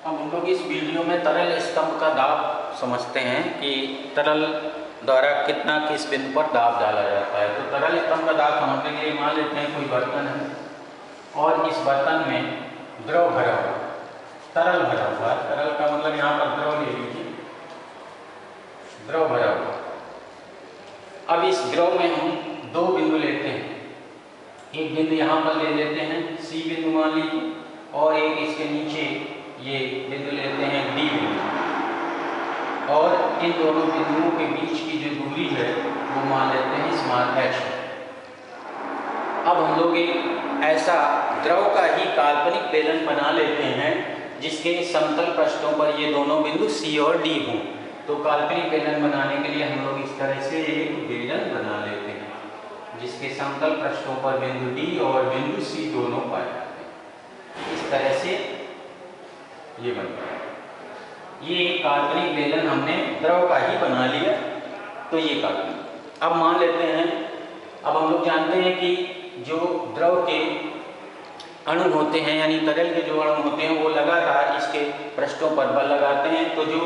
अब हम लोग इस वीडियो में तरल स्तंभ का दाब समझते हैं कि तरल द्वारा कितना किस बिंदु पर दाब डाला जाता है। तो तरल स्तंभ का दाब समझने के लिए मान लेते हैं कोई बर्तन है और इस बर्तन में द्रव भरा हुआ, तरल भरा हुआ। तरल का मतलब यहाँ पर द्रव ले लीजिए, द्रव भरा हुआ। अब इस द्रव में हम दो बिंदु लेते हैं, एक बिंदु यहाँ पर ले लेते हैं सी बिंदु मान लीजिए, और एक इसके नीचे ये बिंदु लेते हैं डी बिंदु, और इन दोनों बिंदुओं के बीच की जो दूरी है वो मान लेते हैं स्मॉल h। अब हम लोग एक ऐसा द्रव का ही काल्पनिक बेलन बना लेते हैं जिसके समतल पृष्ठों पर ये दोनों बिंदु C और D हों। तो काल्पनिक बेलन बनाने के लिए हम लोग इस तरह से एक बेलन बना लेते हैं जिसके समतल पृष्ठों पर बिंदु D और बिंदु C दोनों पाए जाते हैं। इस तरह से ये बनता है। ये एक काल्पनिक बेलन हमने द्रव का ही बना लिया। तो ये काल्पनिक। अब मान लेते हैं, अब हम लोग जानते हैं कि जो द्रव के अणु होते हैं यानी तरल के जो अणु होते हैं वो लगातार इसके पृष्ठों पर बल लगाते हैं। तो जो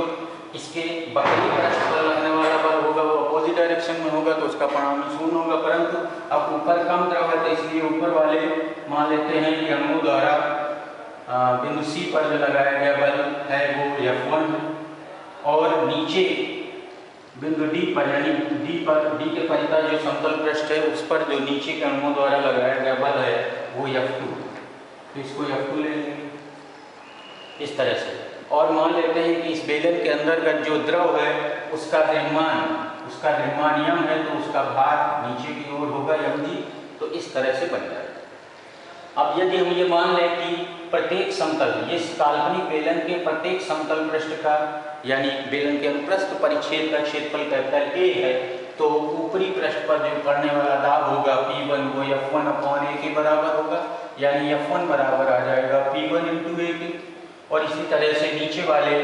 इसके बाहरी पृष्ठ पर लगने वाला बल होगा वो अपोजिट डायरेक्शन में होगा, तो उसका परिणाम शून्य होगा। परंतु अब ऊपर कम द्रव है तो इसलिए ऊपर वाले मान लेते हैं कि अणु द्वारा बिंदु C पर जो लगाया गया बल है वो F1 है, और नीचे बिंदु D पर यानी D के परितः जो समतल पृष्ठ है उस पर जो नीचे के अणुओं द्वारा लगाया गया बल है वो F2। तो इसको F2 ले लेंगे इस तरह से। और मान लेते हैं कि इस बेलन के अंदर का जो द्रव है उसका द्रव्यमान m है, तो उसका भार नीचे की ओर होगा mg। तो इस तरह से बन जाएगा। अब यदि हम ये मान लें कि प्रत्येक समतल, ये काल्पनिक बेलन के प्रत्येक समतल पृष्ठ का यानी बेलन के अनुप्रस्थ परिच्छेद का क्षेत्रफल कैपिटल A है, तो ऊपरी पृष्ठ पर जो पड़ने वाला दाब होगा P1 वो F1/A के बराबर होगा, यानी F1 बराबर आ जाएगा P1 × A के। और इसी तरह से नीचे वाले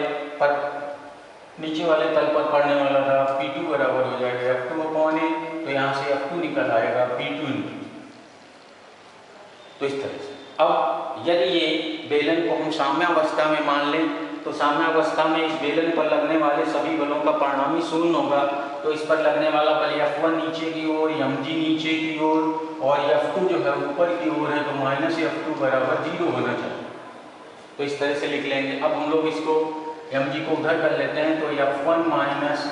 तल पर पड़ने वाला दाब P2 बराबर हो जाएगा F2/A। तो यहाँ से F2 निकल आएगा P2 × तो इस तरह से। अब यदि ये बेलन को हम साम्यावस्था में मान लें तो साम्यावस्था में इस बेलन पर लगने वाले सभी बलों का परिणामी शून्य होगा। तो इस पर लगने वाला बल F1 नीचे की ओर, mg नीचे की ओर, और F2 जो है ऊपर की ओर है, तो -F2 बराबर 0 होना चाहिए। तो इस तरह से लिख लेंगे। अब हम लोग इसको mg को उधर कर लेते हैं, तो F1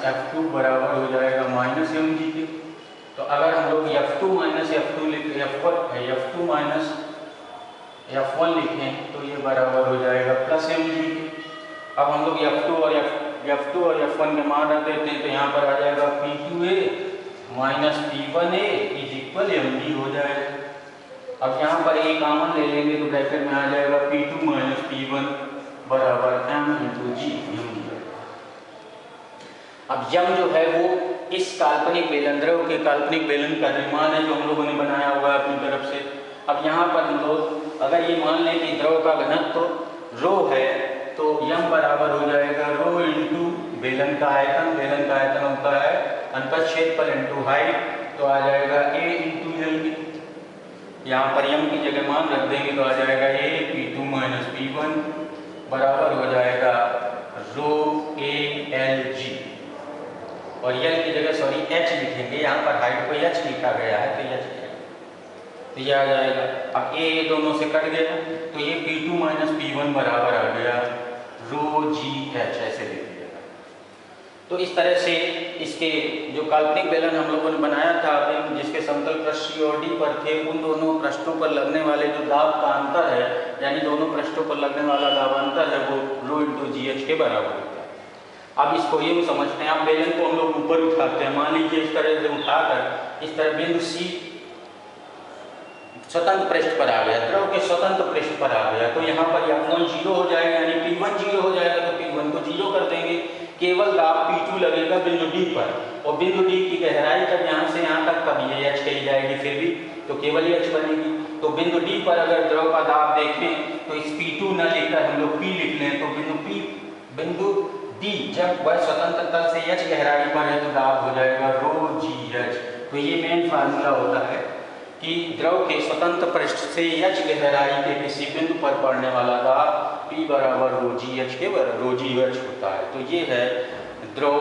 - F2 बराबर हो जाएगा -mg के। तो अगर हम लोग F2 - F1 लिखें तो ये बराबर हो जाएगा +mg के। अब हम लोग F2 और F1 के मान रख देते हैं, तो यहाँ पर आ जाएगा P2A - P1A = mg हो जाएगा। अब यहाँ पर एक कॉमन ले लेंगे तो ब्रैकेट में आ जाएगा P2 - P1 बराबर m × g mg। अब यम जो है वो इस काल्पनिक बेलन, द्रव के काल्पनिक बेलन का द्रव्यमान है जो हम लोगों ने बनाया हुआ है अपनी तरफ से। अब यहाँ पर हम लोग अगर ये मान लें कि द्रव का घनत्व ρ है, तो यम बराबर हो जाएगा ρ × बेलन का आयतन। बेलन का आयतन होता है अंतःक्षेत्रफल × हाइट, तो आ जाएगा A × L। यहाँ पर यम की जगह मान रख देंगे तो आ जाएगा A P2 - P1 बराबर हो जाएगा ρALg, और L की जगह H लिखेंगे। यहाँ पर हाइट को H लिखा गया है तो H तो ये आ जाएगा। अब A दोनों से कट गया तो ये P2 - P1 बराबर आ गया ρgH, ऐसे लिख दिया। तो इस तरह से इसके जो काल्पनिक बेलन हम लोगों ने बनाया था जिसके समतल पृष्ठ C और D पर थे, उन दोनों पृष्ठों पर लगने वाले जो दाब का अंतर है यानी दोनों पृष्ठों पर लगने वाला दाबांतर है वो ρ × GH के बराबर होता है। अब इसको ये समझते हैं। अब बेलन को हम लोग ऊपर उठाते हैं, मान लीजिए इस तरह से उठाकर इस तरह बिंदु C स्वतंत्र पृष्ठ पर आ गया, द्रव के स्वतंत्र पृष्ठ पर आ गया, तो यहाँ पर F1 0 हो जाएगा यानी P1 0 हो जाएगा। तो P1 को 0 कर देंगे, केवल दाब P2 लगेगा बिंदु D पर, और बिंदु D की गहराई जब यहाँ से यहाँ तक कभी ये H कही जाएगी फिर भी, तो केवल ही H बनेगी। तो बिंदु D पर अगर द्रव का दाब देखें तो इस P2 न लिखकर हम लोग P लिख लें, तो बिंदु D जब वह स्वतंत्र तल से H गहराई पर है तो दाब हो जाएगा ρgH। तो ये मेन फार्मूला होता है कि द्रव के स्वतंत्र पृष्ठ से h गहराई के किसी बिंदु पर पड़ने वाला दाब P बराबर ρgh के ρgh होता है। तो ये है द्रव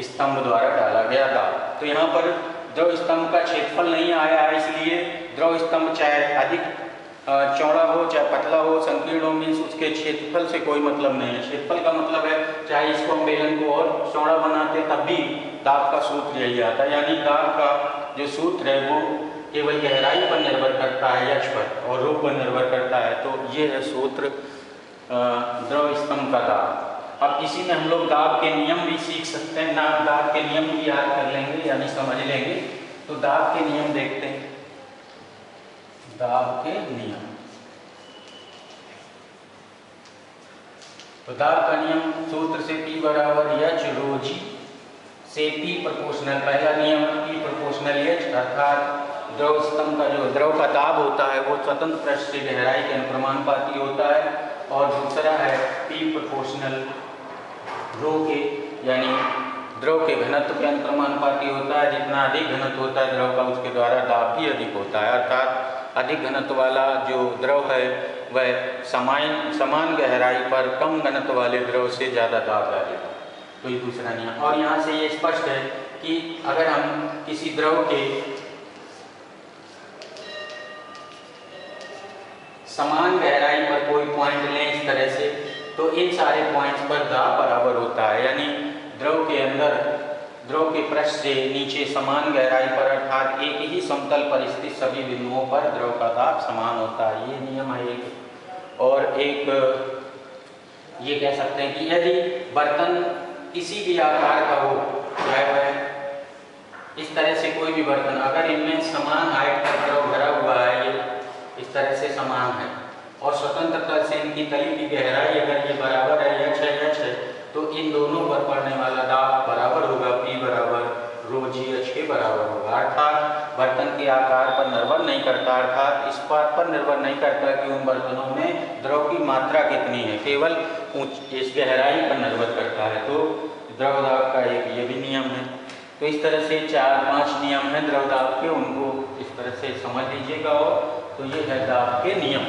स्तंभ द्वारा डाला गया दाब। तो यहाँ पर द्रव स्तंभ का क्षेत्रफल नहीं आया है, इसलिए द्रव स्तंभ चाहे अधिक चौड़ा हो चाहे पतला हो संकीर्ण हो, मीन्स उसके क्षेत्रफल से कोई मतलब नहीं है। क्षेत्रफल का मतलब है चाहे इसको हम बेलन को और चौड़ा बनाते तब भी दाब का सूत्र यही आता है, यानी दाब का जो सूत्र है वो केवल गहराई पर निर्भर करता है h पर और ρ पर निर्भर करता है। तो ये है सूत्र द्रव स्तंभ का दाब। अब इसी में हम लोग दाब के नियम भी सीख सकते हैं, दाब के नियम भी याद कर लेंगे यानी समझ लेंगे। तो दाब के नियम देखते हैं। दाब के नियम, तो दाब का नियम सूत्र से P बराबर h ρg से P प्रोपोर्शनल, पहला नियम P प्रोपोर्शनल h, अर्थात द्रव स्तंभ का जो द्रव का दाब होता है वो स्वतंत्र पृष्ठ से गहराई के अनुप्रमानुपाती होता है। और दूसरा है P प्रोपोर्शनल ρ के, यानी द्रव के घनत्व के अनुप्रमानुपाती होता है। जितना अधिक घनत्व होता है द्रव का उसके द्वारा दाब भी अधिक होता है, अर्थात अधिक घनत्व वाला जो द्रव है वह समान गहराई पर कम घनत्व वाले द्रव से ज़्यादा दाब डालेगा। तो ये दूसरा नियम। और यहाँ से ये स्पष्ट है कि अगर हम किसी द्रव के समान गहराई पर कोई पॉइंट लें इस तरह से, तो इन सारे पॉइंट्स पर दाब बराबर होता है, यानी द्रव के अंदर द्रव के पृष्ठ से नीचे समान गहराई पर अर्थात एक ही समतल पर स्थित सभी बिंदुओं पर द्रव का दाब समान होता है। ये नियम है एक। और एक ये कह सकते हैं कि यदि बर्तन किसी भी आकार का हो, चाहे वह इस तरह से कोई भी बर्तन, अगर इनमें समान हाइट का द्रव भरा हुआ है, ये इस तरह से समान है और स्वतंत्रता से इनकी तली की गहराई अगर ये बराबर है h है, तो इन दोनों पर पड़ने वाला दाब बराबर होगा P बराबर ρgh के बराबर होगा। अर्थात बर्तन के आकार पर निर्भर नहीं करता, अर्थात इस बात पर निर्भर नहीं करता कि उन बर्तनों में द्रव की मात्रा कितनी है, केवल इस गहराई पर निर्भर करता है। तो द्रव दाब का एक ये भी नियम है। तो इस तरह से 4-5 नियम हैं द्रव दाब के, उनको इस तरह से समझ लीजिएगा। और तो ये है दाब के नियम।